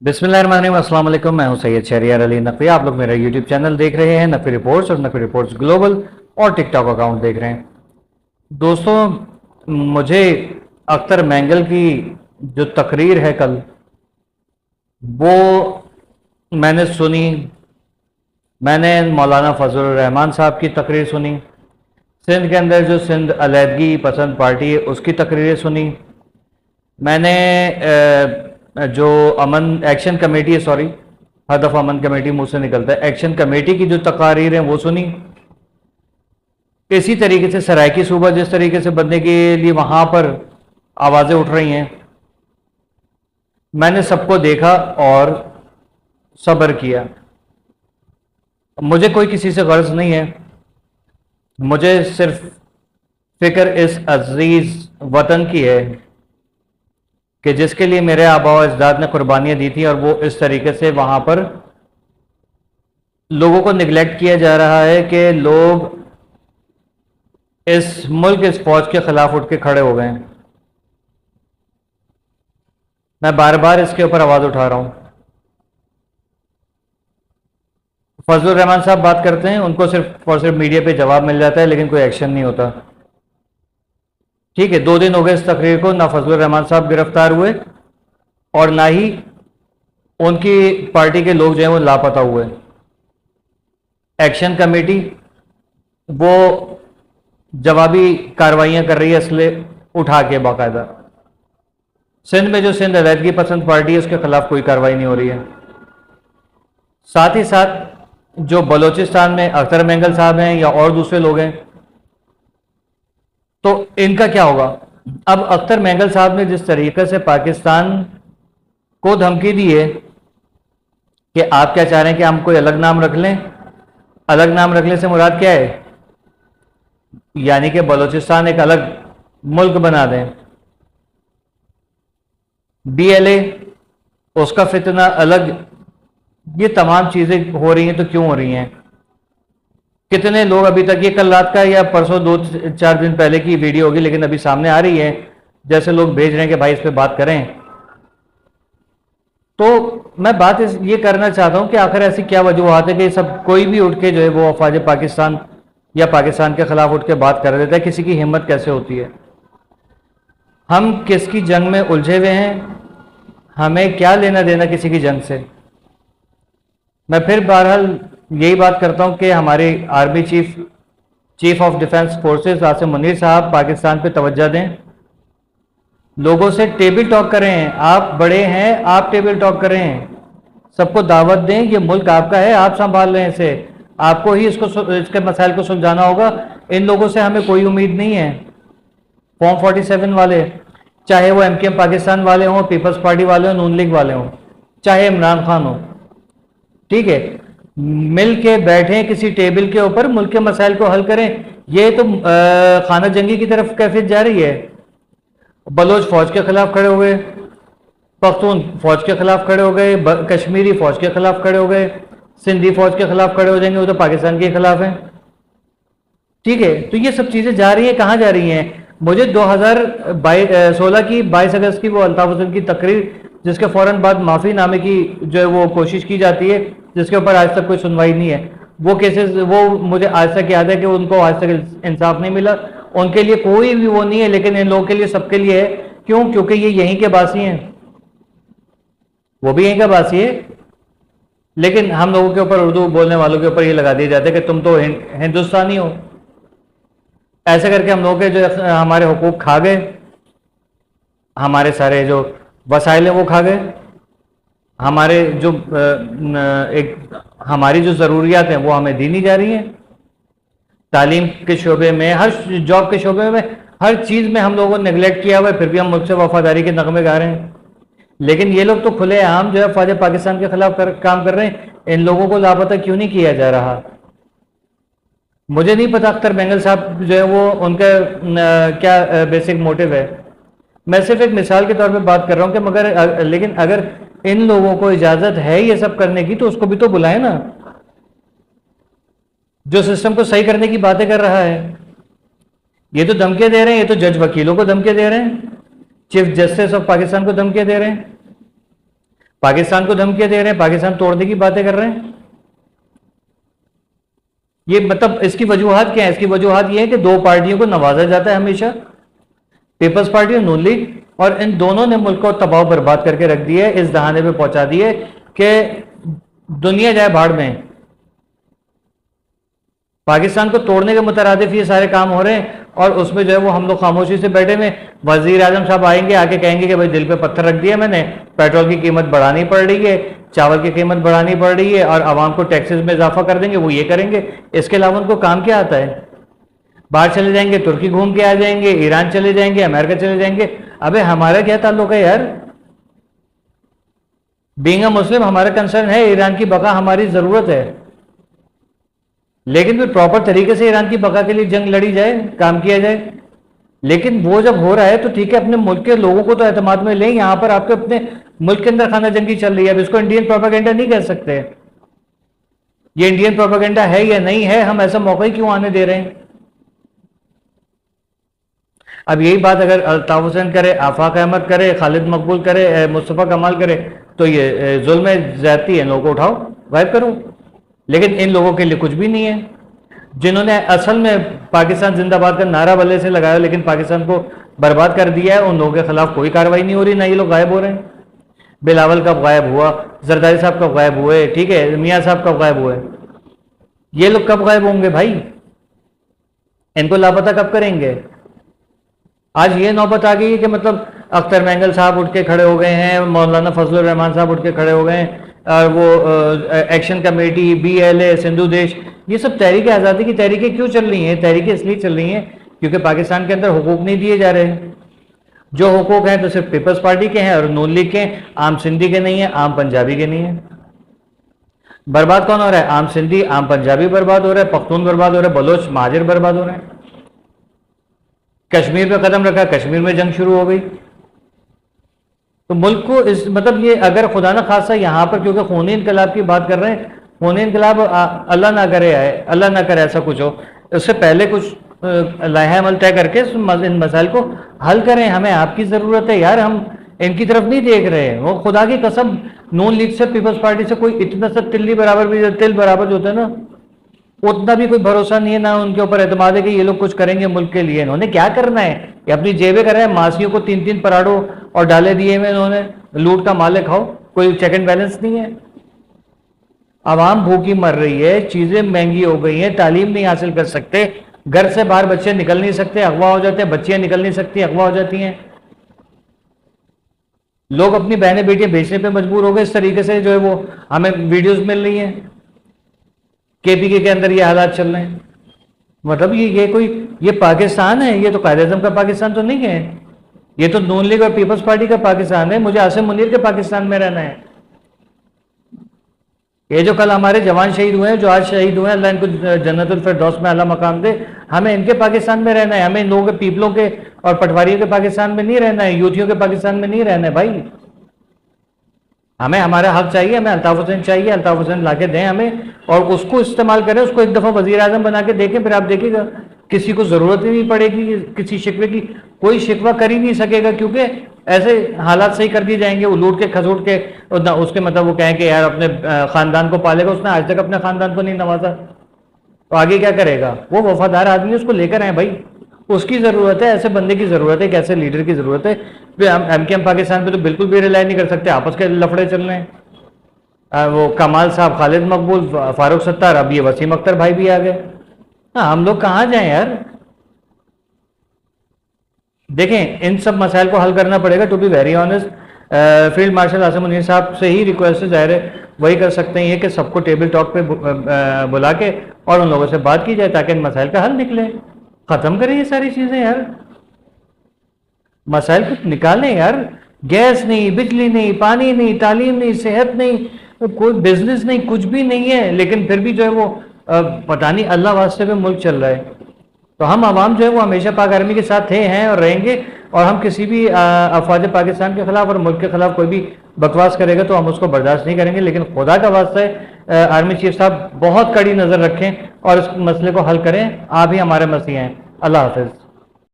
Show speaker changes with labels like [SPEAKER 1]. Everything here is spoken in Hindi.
[SPEAKER 1] बिस्मिल्लाहिर्रहमानिर्रहीम, अस्सलाम वालेकुम। मैं हूं सैयद शहरियार अली नकवी। आप लोग मेरा यूट्यूब चैनल देख रहे हैं, नकवी रिपोर्ट्स और नकवी रिपोर्ट्स ग्लोबल, और टिकटॉक अकाउंट देख रहे हैं। दोस्तों, मुझे अख्तर मैंगल की जो तकरीर है कल, वो मैंने सुनी। मैंने मौलाना फजलुर रहमान साहब की तकरीर सुनी। सिंध के अंदर जो सिंध अलहदगी पसंद पार्टी है उसकी तकरीरें सुनी। मैंने जो अमन एक्शन कमेटी है, सॉरी, हर दफ़ा अमन कमेटी मुंह से निकलता है, एक्शन कमेटी की जो तकारीर हैं वो सुनी। इसी तरीके से सरायकी सूबा जिस तरीके से बनने के लिए वहाँ पर आवाज़ें उठ रही हैं, मैंने सबको देखा और सब्र किया। मुझे कोई किसी से गर्ज नहीं है, मुझे सिर्फ फ़िक्र इस अजीज़ वतन की है कि जिसके लिए मेरे आबा व अजदाद ने कुर्बानियाँ दी थी, और वो इस तरीके से वहाँ पर लोगों को निगलेक्ट किया जा रहा है कि लोग इस मुल्क, इस फौज के खिलाफ उठ के खड़े हो गए हैं। मैं बार बार इसके ऊपर आवाज़ उठा रहा हूँ। फजलुर रहमान साहब बात करते हैं, उनको सिर्फ और सिर्फ मीडिया पे जवाब मिल जाता है, लेकिन कोई एक्शन नहीं होता। ठीक है, 2 दिन हो गए इस तकरीर को, ना फजलुर रहमान साहब गिरफ्तार हुए और ना ही उनकी पार्टी के लोग जो हैं वो लापता हुए। एक्शन कमेटी वो जवाबी कार्रवाइयाँ कर रही है, असले उठा के बाकायदा। सिंध में जो सिंध अलहदगी पसंद पार्टी है उसके खिलाफ कोई कार्रवाई नहीं हो रही है। साथ ही साथ जो बलूचिस्तान में अख्तर मैंगल साहब हैं या और दूसरे लोग हैं, तो इनका क्या होगा? अब अख्तर मैंगल साहब ने जिस तरीके से पाकिस्तान को धमकी दी है कि आप क्या चाह रहे हैं कि हम कोई अलग नाम रख लें, अलग नाम रखने से मुराद क्या है? यानी कि बलूचिस्तान एक अलग मुल्क बना दें। BLA, उसका फितना अलग। ये तमाम चीज़ें हो रही हैं, तो क्यों हो रही हैं? कितने लोग अभी तक, ये कल रात का या परसों 2-4 दिन पहले की वीडियो होगी, लेकिन अभी सामने आ रही है, जैसे लोग भेज रहे हैं कि भाई इस पे बात करें। तो मैं बात ये करना चाहता हूं कि आखिर ऐसी क्या वजूहत है कि सब कोई भी उठ के जो है वो अफवाज पाकिस्तान या पाकिस्तान के खिलाफ उठ के बात कर देता है। किसी की हिम्मत कैसे होती है? हम किसकी जंग में उलझे हुए हैं? हमें क्या लेना देना किसी की जंग से? मैं फिर बहरहाल यही बात करता हूं कि हमारे army chief of defence forces Asim Munir साहब पाकिस्तान पे तवज्जो दें, लोगों से टेबल टॉक करें। आप बड़े हैं, आप टेबल टॉक करें, सबको दावत दें। ये मुल्क आपका है, आप संभाल रहे हैं इसे, आपको ही इसके मसाइल को सुलझाना होगा। इन लोगों से हमें कोई उम्मीद नहीं है। फॉर्म 47 वाले, चाहे वो MKM पाकिस्तान वाले हों, पीपल्स पार्टी वाले हों, नून लीग वाले हों, चाहे इमरान खान हो, ठीक है, मिल के बैठें किसी टेबल के ऊपर, मुल्क के मसाइल को हल करें। ये तो खाना जंगी की तरफ कैफियत जा रही है। बलोच फौज के खिलाफ खड़े हो गए, पख्तून फौज के खिलाफ खड़े हो गए, कश्मीरी फौज के खिलाफ खड़े हो गए, सिंधी फौज के खिलाफ खड़े हो जाएंगे, वो तो पाकिस्तान के खिलाफ हैं। ठीक है, तो ये सब चीज़ें जा रही हैं, कहाँ जा रही हैं? मुझे 2016 की 22 अगस्त की वो अल्ताफ हुसैन की तकरीर, जिसके फ़ौरन बाद माफ़ी नामे की जो है वो कोशिश की जाती है, जिसके ऊपर आज तक कोई सुनवाई नहीं है, वो केसेस, वो मुझे आज तक याद है कि उनको आज तक इंसाफ नहीं मिला। उनके लिए कोई भी वो नहीं है, लेकिन इन लोगों के लिए, सबके लिए है। क्यों? क्योंकि ये यहीं के बासी हैं, वो भी यहीं का बासी है। लेकिन हम लोगों के ऊपर, उर्दू बोलने वालों के ऊपर ये लगा दिया जाता है कि तुम तो हिंदुस्तानी हो। ऐसे करके हम लोगों के जो हमारे हुकूक खा गए, हमारे सारे जो वसाइल हैं वो खा गए, हमारे जो हमारी जो ज़रूरियात हैं वो हमें दी नहीं जा रही हैं। तालीम के शोबे में, हर जॉब के शोबे में, हर चीज़ में हम लोगों ने नेगलेक्ट किया हुआ है, फिर भी हम मुझसे वफादारी के नगमे गा रहे हैं। लेकिन ये लोग तो खुलेआम जो है फौज पाकिस्तान के खिलाफ काम कर रहे हैं। इन लोगों को लापता क्यों नहीं किया जा रहा? मुझे नहीं पता अख्तर मैंगल साहब जो है वो उनका क्या बेसिक मोटिव है। मैं सिर्फ एक मिसाल के तौर पे बात कर रहा हूँ कि मगर लेकिन अगर इन लोगों को इजाज़त है ये सब करने की, तो उसको भी तो बुलाएं ना, जो सिस्टम को सही करने की बातें कर रहा है। ये तो धमकियां दे रहे हैं, ये तो जज वकीलों को धमकियां दे रहे हैं, चीफ जस्टिस ऑफ पाकिस्तान को धमकियां दे रहे हैं। पाकिस्तान को धमकियां दे रहे हैं, पाकिस्तान तोड़ने की बातें कर रहे हैं। ये मतलब इसकी वजूहत क्या है? इसकी वजूहत ये है कि दो पार्टियों को नवाजा जाता है हमेशा, पीपल्स पार्टी और नून लीग, और इन दोनों ने मुल्क को तबाह बर्बाद करके रख दिया है, इस दहाने पे पहुंचा दिए कि दुनिया जाए भाड़ में। पाकिस्तान को तोड़ने के मुतरादिफ ये सारे काम हो रहे हैं, और उसमें जो है वो हम लोग खामोशी से बैठे में। वजीर आजम साहब आएंगे, आके कहेंगे कि भाई दिल पे पत्थर रख दिया मैंने, पेट्रोल की कीमत बढ़ानी पड़ रही है, चावल की कीमत बढ़ानी पड़ रही है, और आवाम को टैक्सेस में इजाफा कर देंगे, वो ये करेंगे। इसके अलावा उनको काम क्या आता है? बाहर चले जाएंगे, तुर्की घूम के आ जाएंगे, ईरान चले जाएंगे, अमेरिका चले जाएंगे। अबे हमारा क्या ताल्लुक है यार? बीइंग अ मुस्लिम हमारा कंसर्न है ईरान की बका हमारी जरूरत है, लेकिन फिर प्रॉपर तरीके से ईरान की बका के लिए जंग लड़ी जाए, काम किया जाए। लेकिन वो जब हो रहा है तो ठीक है, अपने मुल्क के लोगों को तो एतमाद में लें। यहां पर आपके अपने मुल्क के अंदर खाना जंगी चल रही है। अब इसको इंडियन प्रोपेगेंडा नहीं कह सकते। ये इंडियन प्रोपेगेंडा है या नहीं है, हम ऐसा मौका ही क्यों आने दे रहे हैं? अब यही बात अगर अल्ताफ हुसैन करे, आफाक अहमद करे, खालिद मकबूल करे, मुस्तफ़ा कमाल करे, तो ये जुल्म ज्यादती है, लोगों को उठाओ, गायब करो। लेकिन इन लोगों के लिए कुछ भी नहीं है, जिन्होंने असल में पाकिस्तान जिंदाबाद का नारा बल्ले से लगाया लेकिन पाकिस्तान को बर्बाद कर दिया है, उन लोगों के खिलाफ कोई कार्रवाई नहीं हो रही, ना ये लोग गायब हो रहे हैं। बिलावल कब गायब हुआ, जरदारी साहब कब गायब हुए, ठीक है, मियाँ साहब कब गायब हुए, ये लोग कब गायब होंगे भाई? इनको लापता कब करेंगे? आज ये नौबत आ गई है कि मतलब अख्तर मैंगल साहब उठ के खड़े हो गए हैं, मौलाना फजलुर रहमान साहब उठ के खड़े हो गए हैं, और वो एक्शन कमेटी, BLA, सिंधु देश, ये सब तहरीक आज़ादी की तहरीकें क्यों चल रही हैं? तहरीकें इसलिए चल रही हैं क्योंकि पाकिस्तान के अंदर हुकूक नहीं दिए जा रहे। जो हुकूक हैं तो सिर्फ पीपल्स पार्टी के हैं और नून लीग के, आम सिंधी के नहीं है, आम पंजाबी के नहीं है। बर्बाद कौन हो रहा है? आम सिंधी, आम पंजाबी बर्बाद हो रहा है, पख्तून बर्बाद हो रहा है, बलोच महाजिर बर्बाद हो रहे हैं। कश्मीर पे कदम रखा, कश्मीर में जंग शुरू हो गई। तो मुल्क को इस मतलब ये अगर खुदा ना खासा यहाँ पर, क्योंकि खूनी इनकलाब की बात कर रहे हैं, खूनी इनकलाब अल्लाह ना करे आए, अल्लाह ना करे ऐसा कुछ हो, उससे पहले कुछ लाहा अमल तय करके इन मसाइल को हल करें। हमें आपकी ज़रूरत है यार, हम इनकी तरफ नहीं देख रहे हैं। वो खुदा की कसम, नून लीग से, पीपल्स पार्टी से कोई इतना सा तिल्ली बराबर भी, तिल बराबर जो होता है ना, उतना भी कोई भरोसा नहीं है, ना उनके ऊपर एतमाद है कि ये लोग कुछ करेंगे मुल्क के लिए। इन्होंने क्या करना है? ये अपनी जेबें कर रहे हैं। मासियों को 3-3 पराठों और डाले दिए हुए इन्होंने, लूट का माल खाओ, कोई चेक एंड बैलेंस नहीं है। आवाम भूखी मर रही है, चीजें महंगी हो गई हैं, तालीम नहीं हासिल कर सकते, घर से बाहर बच्चे निकल नहीं सकते, अगवा हो जाते हैं, बच्चियां निकल नहीं सकती, अगवा हो जाती हैं। लोग अपनी बहनें बेटियां बेचने पे मजबूर हो गए। इस तरीके से जो है वो हमें वीडियोस मिल रही हैं, KPK के अंदर ये हालात चल रहे हैं। मतलब ये पाकिस्तान है? ये तो कायद-ए-आज़म का पाकिस्तान तो नहीं है, ये तो नून लीग और पीपल्स पार्टी का पाकिस्तान है। मुझे आसिम मुनीर के पाकिस्तान में रहना है। ये जो कल हमारे जवान शहीद हुए हैं, जो आज शहीद हुए हैं, अल्लाह इनको जन्नतुल फिरदौस में आला मकाम दे, हमें इनके पाकिस्तान में रहना है। हमें इन लोगों के, पीपलों के और पटवारियों के पाकिस्तान में नहीं रहना है, यूथियों के पाकिस्तान में नहीं रहना है भाई। हमें हमारा हक चाहिए, हमें अल्ताफ हुसैन चाहिए, अल्ताफ हुसैन ला के दें हमें, और उसको इस्तेमाल करें, उसको एक दफ़ा वज़ीर आज़म बना के देखें, फिर आप देखिएगा किसी को ज़रूरत ही नहीं पड़ेगी किसी शिकवे की। कोई शिकवा कर ही नहीं सकेगा, क्योंकि ऐसे हालात सही कर दिए जाएंगे। वो लूट के खसूट के उसके मतलब वो कहें कि यार अपने ख़ानदान को पालेगा, उसने आज तक अपने ख़ानदान को नहीं नवाजा, तो आगे क्या करेगा? वो वफादार आदमी, उसको लेकर आए भाई, उसकी ज़रूरत है, ऐसे बंदे की ज़रूरत है, एक ऐसे लीडर की ज़रूरत है। MKM पाकिस्तान पे तो बिल्कुल भी रिलाई नहीं कर सकते, आपस के लफड़े चल रहे हैं। वो कमाल साहब, खालिद मकबूल, फारूक सत्तार, अब ये वसीम अख्तर भाई भी आ गए। हाँ, हम लोग कहाँ जाएं यार? देखें, इन सब मसाइल को हल करना पड़ेगा। To be very honest, field marshal Asim Munir साहब से ही रिक्वेस्ट है, ज़ाहिर है वही कर सकते हैं, ये कि सबको टेबल टॉक पे बुला के और उन लोगों से बात की जाए ताकि इन मसाइल का हल निकले। ख़त्म करें ये सारी चीज़ें यार, मसाइल को निकालें यार। गैस नहीं, बिजली नहीं, पानी नहीं, तालीम नहीं, सेहत नहीं, कोई बिजनेस नहीं, कुछ भी नहीं है, लेकिन फिर भी जो है वो पता नहीं अल्लाह वास्ते पे मुल्क चल रहा है। तो हम आवाम जो है वो हमेशा पाक आर्मी के साथ थे, हैं और रहेंगे, और हम किसी भी अफवाज पाकिस्तान के खिलाफ और मुल्क के खिलाफ कोई भी बकवास करेगा तो हम उसको बर्दाश्त नहीं करेंगे। लेकिन खुदा का वास्ता है, आर्मी चीफ साहब बहुत कड़ी नज़र रखें और इस मसले को हल करें। आप ही हमारे मसीह हैं। अल्लाह हाफ़िज़।